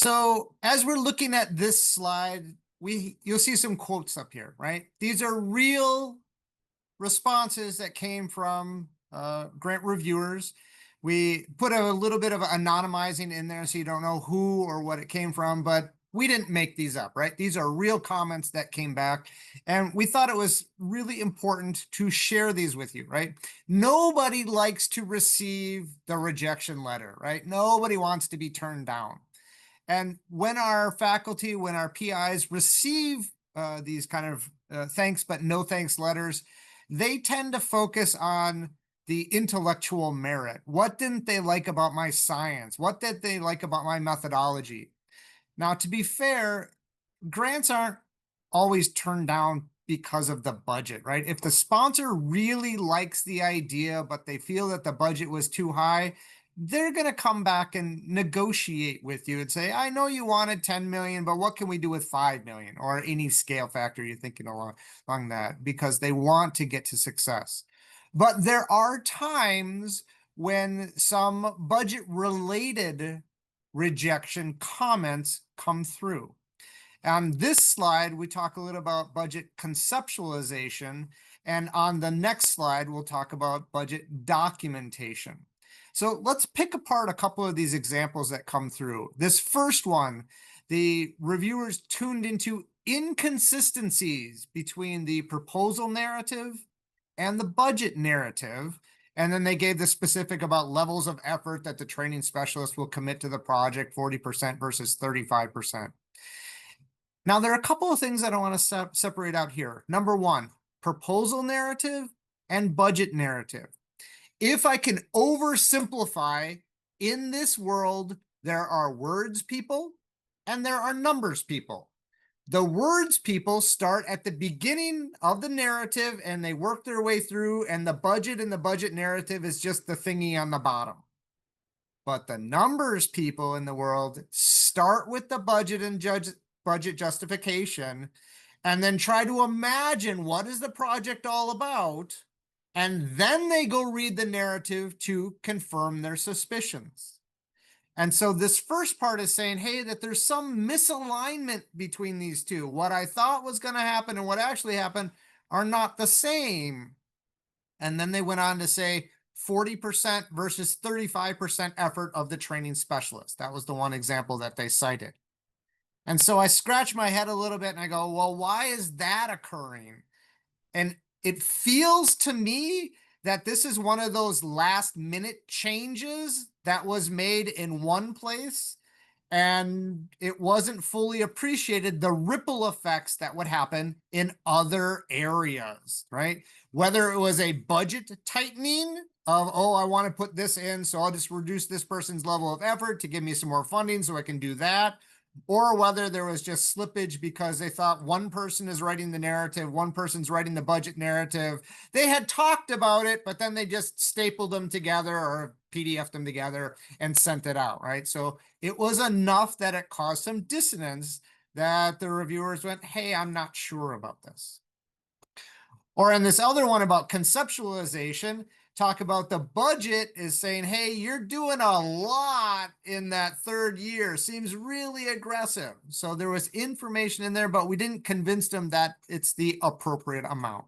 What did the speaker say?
So as we're looking at this slide, you'll see some quotes up here, right? These are real responses that came from grant reviewers. We put a little bit of anonymizing in there so you don't know who or what it came from, but we didn't make these up, right? These are real comments that came back, and we thought it was really important to share these with you, right? Nobody likes to receive the rejection letter, right? Nobody wants to be turned down. And when our faculty, when our PIs receive these kind of thanks but no thanks letters, they tend to focus on the intellectual merit. What didn't they like about my science? What did they like about my methodology? Now, to be fair, grants aren't always turned down because of the budget, right? If the sponsor really likes the idea, but they feel that the budget was too high, they're going to come back and negotiate with you and say, I know you wanted 10 million, but what can we do with 5 million, or any scale factor you're thinking along that, because they want to get to success. But there are times when some budget related rejection comments come through. On this slide, we talk a little about budget conceptualization, and on the next slide, we'll talk about budget documentation. So let's pick apart a couple of these examples that come through. This first one, the reviewers tuned into inconsistencies between the proposal narrative and the budget narrative. And then they gave the specific about levels of effort that the training specialist will commit to the project, 40% versus 35%. Now, there are a couple of things that I want to separate out here. Number one, proposal narrative and budget narrative. If I can oversimplify, in this world, there are words people and there are numbers people. The words people start at the beginning of the narrative and they work their way through, and the budget in the budget narrative is just the thingy on the bottom. But the numbers people in the world start with the budget and budget justification, and then try to imagine what is the project all about, and then they go read the narrative to confirm their suspicions. And so this first part is saying, hey, that there's some misalignment between these two. What I thought was going to happen and what actually happened are not the same. And then they went on to say 40% versus 35% effort of the training specialist. That was the one example that they cited. And so I scratch my head a little bit and I go, well, why is that occurring? And it feels to me that this is one of those last minute changes that was made in one place, and it wasn't fully appreciated the ripple effects that would happen in other areas, right? Whether it was a budget tightening of, oh, I want to put this in, so I'll just reduce this person's level of effort to give me some more funding so I can do that. Or whether there was just slippage because they thought one person is writing the narrative, one person's writing the budget narrative. They had talked about it, but then they just stapled them together or PDF'd them together and sent it out, right? So it was enough that it caused some dissonance that the reviewers went, hey, I'm not sure about this. Or in this other one about conceptualization, talk about the budget is saying, hey, you're doing a lot in that third year. Seems really aggressive. So there was information in there, but we didn't convince them that it's the appropriate amount.